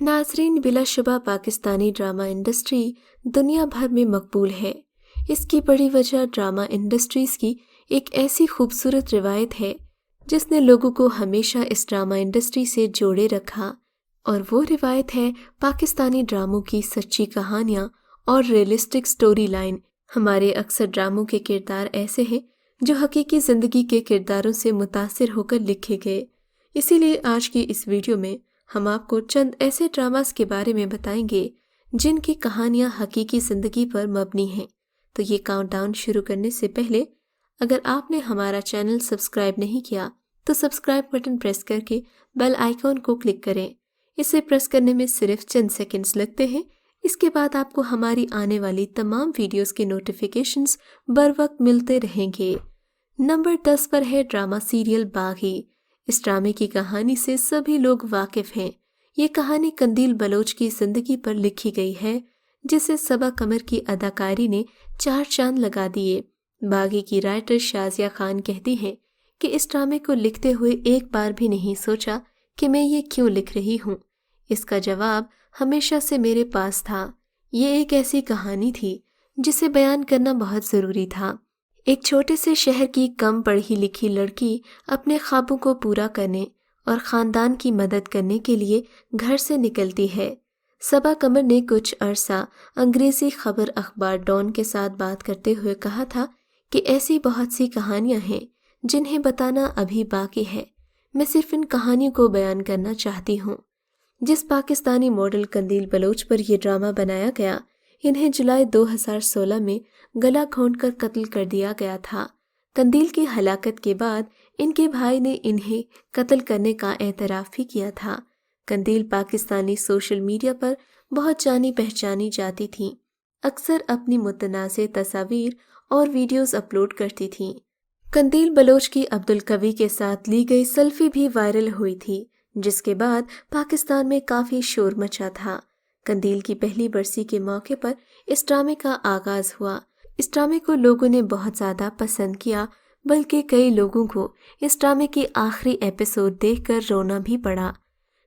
नाजरीन, बिलाशुबा Pakistani drama industry दुनिया भर में मकबूल है। इसकी बड़ी वजह ड्रामा इंडस्ट्रीज की एक ऐसी खूबसूरत रिवायत है जिसने लोगों को हमेशा इस ड्रामा इंडस्ट्री से जोड़े रखा, और वो रिवायत है पाकिस्तानी ड्रामों की सच्ची कहानियाँ और रियलिस्टिक स्टोरी लाइन। हमारे अक्सर ड्रामों के किरदार ऐसे हैं जो हकीकी ज़िंदगी के किरदारों से मुतासिर होकर लिखे गए। इसीलिए आज की इस वीडियो में हम आपको चंद ऐसे ड्रामास के बारे में बताएंगे जिनकी कहानियां हकीकी ज़िंदगी पर मबनी हैं। तो ये काउंटडाउन शुरू करने से पहले अगर आपने हमारा चैनल सब्सक्राइब नहीं किया तो सब्सक्राइब बटन प्रेस करके बेल आइकॉन को क्लिक करें। इसे प्रेस करने में सिर्फ चंद सेकंड्स लगते हैं। इसके बाद आपको हमारी आने वाली तमाम वीडियोस के नोटिफिकेशंस बर वक्त मिलते रहेंगे। नंबर 10 पर है ड्रामा सीरियल बागी। इस ड्रामे की कहानी से सभी लोग वाकिफ हैं। ये कहानी कंदील बलोच की जिंदगी पर लिखी गई है, जिसे सबा कमर की अदाकारी ने 4 चांद लगा दिए। बागी की राइटर शाजिया खान कहती हैं कि इस ड्रामे को लिखते हुए एक बार भी नहीं सोचा कि मैं ये क्यों लिख रही हूँ। इसका जवाब हमेशा से मेरे पास था। ये एक ऐसी कहानी थी जिसे बयान करना बहुत ज़रूरी था। एक छोटे से शहर की कम पढ़ी लिखी लड़की अपने ख्वाबों को पूरा करने और ख़ानदान की मदद करने के लिए घर से निकलती है। सबा कमर ने कुछ अरसा अंग्रेज़ी खबर अखबार डॉन के साथ बात करते हुए कहा था कि ऐसी बहुत सी कहानियां हैं जिन्हें बताना अभी बाकी है। मैं सिर्फ इन कहानियों को बयान करना चाहती हूँ। जिस पाकिस्तानी मॉडल कंदील बलोच पर यह ड्रामा बनाया गया, इन्हें जुलाई 2016 में गला घोंटकर कत्ल कर दिया गया था। कंदील की हलाकत के बाद इनके भाई ने इन्हें कत्ल करने का एतराफ़ भी किया था। कंदील पाकिस्तानी सोशल मीडिया पर बहुत जानी पहचानी जाती थीं। अक्सर अपनी मुतनाज़ तस्वीर और वीडियोस अपलोड करती थीं। कंदील बलोच की अब्दुल कवी के साथ ली गई सेल्फी भी वायरल हुई थी, जिसके बाद पाकिस्तान में काफ़ी शोर मचा था। कंदील की पहली बरसी के मौके पर इस ड्रामे का आगाज़ हुआ। इस ड्रामे को लोगों ने बहुत ज़्यादा पसंद किया, बल्कि कई लोगों को इस ड्रामे की आखिरी एपिसोड देखकर रोना भी पड़ा।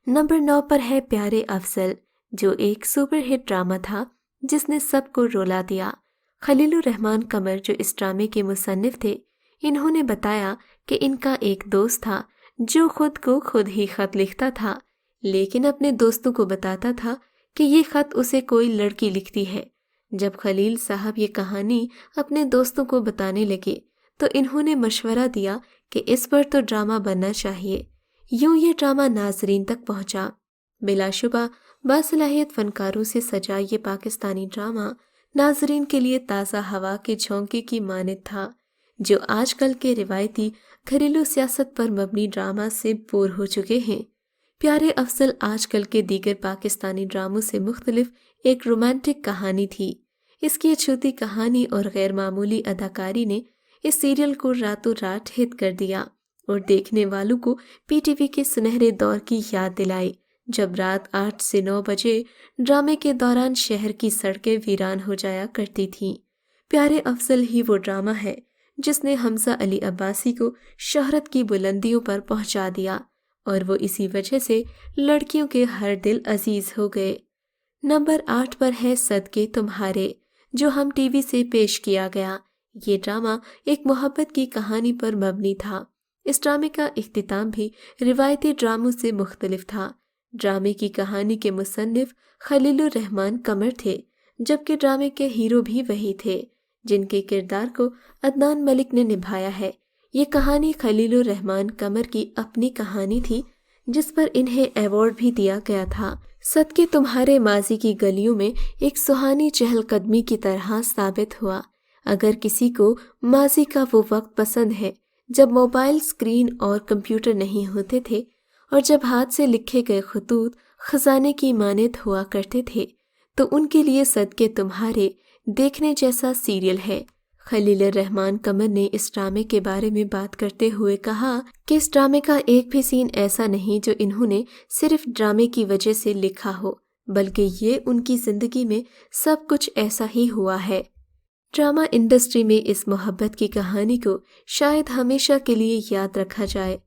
नंबर 9 पर है प्यारे अफजल, जो एक सुपरहिट ड्रामा था जिसने सबको रुला दिया। खलीलुर रहमान कमर, जो इस ड्रामे के मुसन्निफ थे, इन्होंने बताया कि इनका एक दोस्त था जो खुद को खुद ही खत लिखता था, लेकिन अपने दोस्तों को बताता था कि ये खत उसे कोई लड़की लिखती है। जब खलील साहब ये कहानी अपने दोस्तों को बताने लगे तो इन्होंने मशवरा दिया कि इस पर तो ड्रामा बनना चाहिए। यूं ये ड्रामा नाजरीन तक पहुंचा। बिलाशुबा बासलाहियत फनकारों से सजा ये पाकिस्तानी ड्रामा नाजरीन के लिए ताज़ा हवा के झोंके की मानद था, जो आजकल के रिवायती घरेलू सियासत पर मबनी ड्रामा से बोर हो चुके हैं। प्यारे अफजल आजकल के दीगर पाकिस्तानी ड्रामों से मुख्तलिफ एक रोमांटिक कहानी थी। इसकी अछूती कहानी और गैर मामूली अदाकारी ने इस सीरियल को रातों रात हिट कर दिया और देखने वालों को पीटीवी के सुनहरे दौर की याद दिलाई, जब रात 8 से 9 बजे ड्रामे के दौरान शहर की सड़कें वीरान हो जाया करती थीं। प्यारे अफजल ही वो ड्रामा है जिसने हमजा अली अब्बासी को शोहरत की बुलंदियों पर पहुंचा दिया, और वो इसी वजह से लड़कियों के हर दिल अजीज हो गए। नंबर 8 पर है सदके तुम्हारे, जो हम टीवी से पेश किया गया। ये ड्रामा एक मोहब्बत की कहानी पर मबनी था। इस ड्रामे का इख्तिताम भी रिवायती ड्रामों से मुख्तलिफ था। ड्रामे की कहानी के मुसन्निफ खलीलुर रहमान कमर थे, जबकि ड्रामे के हीरो भी वही थे जिनके किरदार को अदनान मलिक ने निभाया है। ये कहानी खलीलुर रहमान कमर की अपनी कहानी थी, जिस पर इन्हें अवार्ड भी दिया गया था। सदके तुम्हारे माजी की गलियों में एक सुहानी चहलकदमी की तरह साबित हुआ। अगर किसी को माजी का वो वक्त पसंद है जब मोबाइल स्क्रीन और कंप्यूटर नहीं होते थे और जब हाथ से लिखे गए खतूत खजाने की मानद हुआ करते थे, तो उनके लिए सदके तुम्हारे देखने जैसा सीरियल है। खलीलुर रहमान कमर ने इस ड्रामे के बारे में बात करते हुए कहा कि इस ड्रामे का एक भी सीन ऐसा नहीं जो इन्होंने सिर्फ ड्रामे की वजह से लिखा हो, बल्कि ये उनकी जिंदगी में सब कुछ ऐसा ही हुआ है। ड्रामा इंडस्ट्री में इस मोहब्बत की कहानी को शायद हमेशा के लिए याद रखा जाए।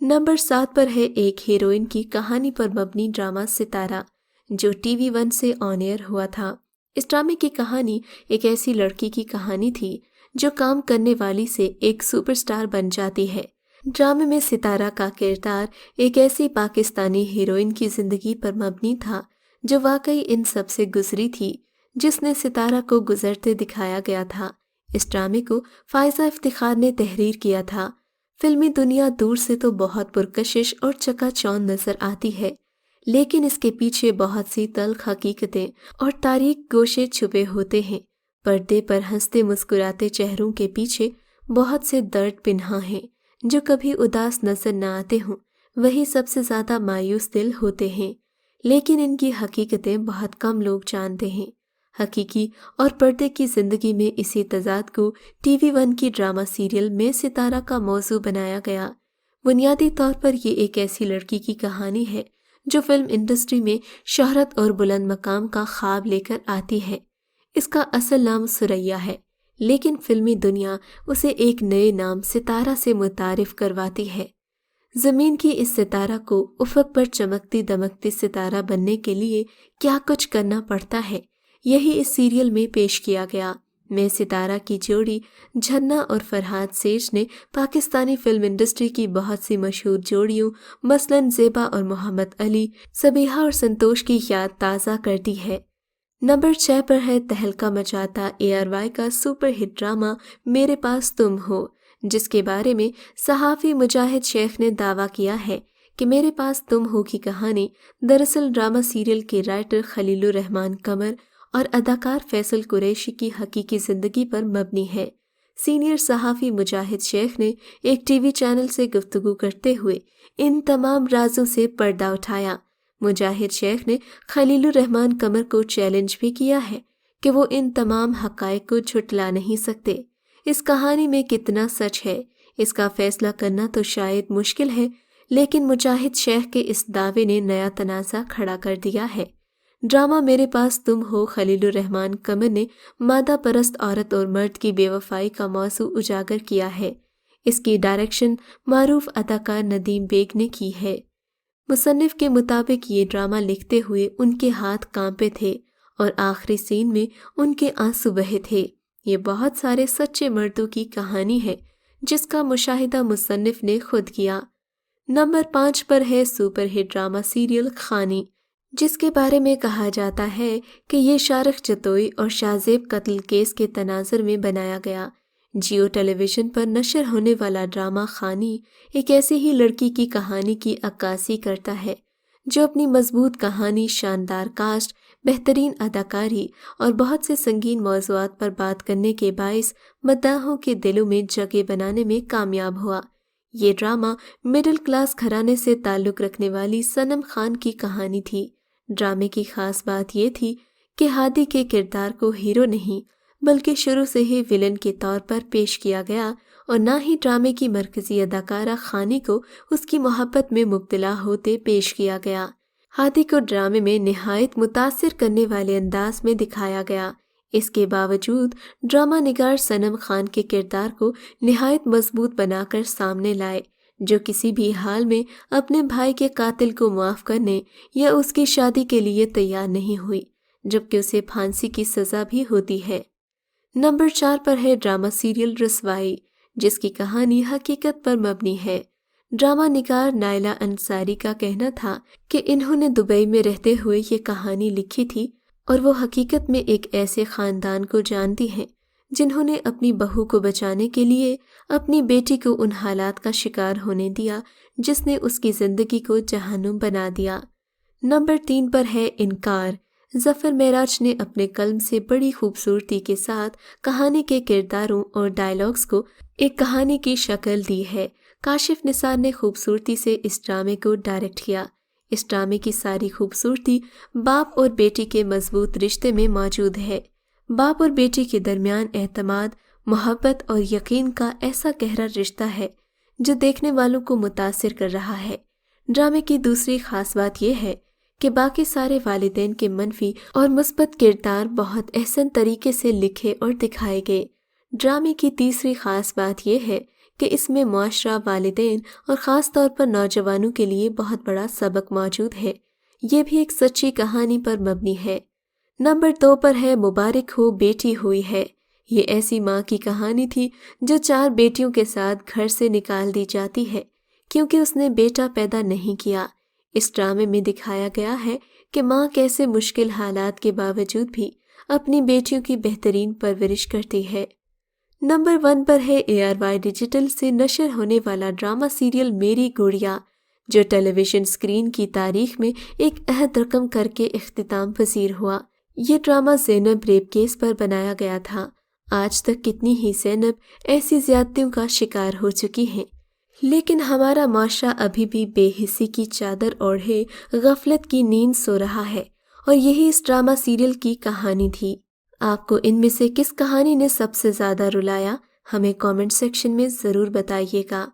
नंबर 7 पर है एक हीरोइन की कहानी पर मबनी ड्रामा सितारा, जो टीवी वन से ऑन एयर हुआ था। इस ड्रामे की कहानी एक ऐसी लड़की की कहानी थी जो काम करने वाली से एक सुपरस्टार बन जाती है। ड्रामे में सितारा का किरदार एक ऐसी पाकिस्तानी हीरोइन की जिंदगी पर मबनी था जो वाकई इन सब से गुजरी थी, जिसने सितारा को गुजरते दिखाया गया था। इस ड्रामे को फायजा इफ्तिखार ने तहरीर किया था। फिल्मी दुनिया दूर से तो बहुत पुरकशिश और चकाचौंध नजर आती है, लेकिन इसके पीछे बहुत सी तल्ख हकीकतें और तारीक गोशे छुपे होते हैं। पर्दे पर हंसते मुस्कुराते चेहरों के पीछे बहुत से दर्द पिन्हा हैं जो कभी उदास नजर न आते हों, वही सबसे ज्यादा मायूस दिल होते हैं। लेकिन इनकी हकीकतें बहुत कम लोग जानते हैं। हकीकी और पर्दे की जिंदगी में इसी तजाद को टीवी वन की ड्रामा सीरियल में सितारा का मौजू बनाया गया। बुनियादी तौर पर ये एक ऐसी लड़की की कहानी है जो फिल्म इंडस्ट्री में शोहरत और बुलंद मकाम का ख्वाब लेकर आती है। इसका असल नाम सुरैया है, लेकिन फिल्मी दुनिया उसे एक नए नाम सितारा से मुतारिफ करवाती है। जमीन की इस सितारा को उफक पर चमकती दमकती सितारा बनने के लिए क्या कुछ करना पड़ता है, यही इस सीरियल में पेश किया गया। मैं सितारा की जोड़ी झन्ना और फरहाद सेठ ने पाकिस्तानी फिल्म इंडस्ट्री की बहुत सी मशहूर जोड़ियों मसलन ज़ेबा और मोहम्मद अली, सबीहा और संतोष की याद ताज़ा कर दी है। नंबर 6 पर है तहलका मचाता ARY का सुपर हिट ड्रामा मेरे पास तुम हो, जिसके बारे में सहाफ़ी मुजाहिद शेख ने दावा किया है कि मेरे पास तुम हो की कहानी दरअसल ड्रामा सीरियल के राइटर खलीलुर रहमान कमर और अदाकार फैसल कुरैशी की हकीकी ज़िंदगी पर मबनी है। सीनियर सहाफ़ी मुजाहिद शेख ने एक टीवी चैनल से गुफ्तगू करते हुए इन तमाम राजों से पर्दा उठाया। मुजाहिद शेख ने खलीलुर रहमान कमर को चैलेंज भी किया है कि वो इन तमाम हक़ाइक़ को झुटला नहीं सकते। इस कहानी में कितना सच है, इसका फैसला करना तो शायद मुश्किल है, लेकिन मुजाहिद शेख के इस दावे ने नया तनाज़ा खड़ा कर दिया है। ड्रामा मेरे पास तुम हो खलीलुर रहमान कमर ने मादा परस्त औरत और मर्द की बेवफाई का मौजू उजागर किया है। इसकी डायरेक्शन मारूफ अदाकार नदीम बेग ने की है। मुसन्निफ के मुताबिक ये ड्रामा लिखते हुए उनके हाथ कांपे थे और आखिरी सीन में उनके आंसू बहे थे। ये बहुत सारे सच्चे मर्दों की कहानी है जिसका मुशाहिदा मुसन्निफ ने खुद किया। नंबर 5 पर है सुपर हिट ड्रामा सीरियल खानी, जिसके बारे में कहा जाता है कि ये शारख जतोई और शाहजेब कत्ल केस के तनाज़ुर में बनाया गया। जियो टेलीविज़न पर नशर होने वाला ड्रामा खानी एक ऐसी ही लड़की की कहानी की अक्कासी करता है जो अपनी मजबूत कहानी, शानदार कास्ट, बेहतरीन अदाकारी और बहुत से संगीन मौज़ूआत पर बात करने के बाइस मद्दाहों के दिलों में जगह बनाने में कामयाब हुआ। ये ड्रामा मिडिल क्लास घराने से ताल्लुक़ रखने वाली सनम खान की कहानी थी। ड्रामे की खास बात ये थी कि हादी के किरदार को हीरो नहीं बल्कि शुरू से ही विलन के तौर पर पेश किया गया और ना ही ड्रामे की मरकजी अदाकारा खानी को उसकी मोहब्बत में मुब्तला होते पेश किया गया। हादी को ड्रामे में निहायत मुतासिर करने वाले अंदाज में दिखाया गया। इसके बावजूद ड्रामा निगार सनम खान के किरदार को निहायत मजबूत बनाकर सामने लाए, जो किसी भी हाल में अपने भाई के कातिल को माफ़ करने या उसकी शादी के लिए तैयार नहीं हुई, जबकि उसे फांसी की सज़ा भी होती है। नंबर 4 पर है ड्रामा सीरियल रसवाई, जिसकी कहानी हकीकत पर मबनी है। ड्रामा निगार नायला अंसारी का कहना था कि इन्होंने दुबई में रहते हुए ये कहानी लिखी थी और वो हकीकत में एक ऐसे ख़ानदान को जानती हैं जिन्होंने अपनी बहू को बचाने के लिए अपनी बेटी को उन हालात का शिकार होने दिया जिसने उसकी ज़िंदगी को जहन्नुम बना दिया। नंबर 3 पर है इनकार। ज़फ़र मेराज ने अपने कलम से बड़ी खूबसूरती के साथ कहानी के किरदारों और डायलॉग्स को एक कहानी की शक्ल दी है। काशिफ निसार ने खूबसूरती से इस ड्रामे को डायरेक्ट किया। इस ड्रामे की सारी खूबसूरती बाप और बेटी के मजबूत रिश्ते में मौजूद है। बाप और बेटी के दरमियान एतमाद, मोहब्बत और यकीन का ऐसा गहरा रिश्ता है जो देखने वालों को मुतासिर कर रहा है। ड्रामे की दूसरी खास बात यह है कि बाकी सारे वालिदैन के मनफी और मुस्बत किरदार बहुत एहसन तरीके से लिखे और दिखाए गए। ड्रामे की तीसरी खास बात यह है कि इसमें मुआशरा, वालिदैन और ख़ास तौर पर नौजवानों के लिए बहुत बड़ा सबक मौजूद है। یہ بھی ایک سچی کہانی پر مبنی ہے۔ نمبر 2 پر ہے مبارک ہو بیٹی ہوئی ہے۔ یہ ایسی ماں کی کہانی تھی جو 4 بیٹیوں کے ساتھ گھر سے نکال دی جاتی ہے کیونکہ اس نے بیٹا پیدا نہیں کیا۔ اس ڈرامے میں دکھایا گیا ہے کہ ماں کیسے مشکل حالات کے باوجود بھی اپنی بیٹیوں کی بہترین پرورش کرتی ہے۔ نمبر 1 پر ہے ARY ڈیجیٹل سے نشر ہونے والا ڈرامہ سیریل میری گڑیا، جو ٹیلی ویژن اسکرین کی تاریخ میں ایک عہد رقم کر کے اختتام پذیر ہوا۔ یہ ڈرامہ زینب ریپ کیس پر بنایا گیا تھا۔ آج تک کتنی ہی زینب ایسی زیادتیوں کا شکار ہو چکی ہیں، لیکن ہمارا معاشرہ ابھی بھی بے حسی کی چادر اوڑھے غفلت کی نیند سو رہا ہے، اور یہی اس ڈرامہ سیریل کی کہانی تھی۔ آپ کو ان میں سے کس کہانی نے سب سے زیادہ رلایا؟ ہمیں کامنٹ سیکشن میں ضرور بتائیے گا۔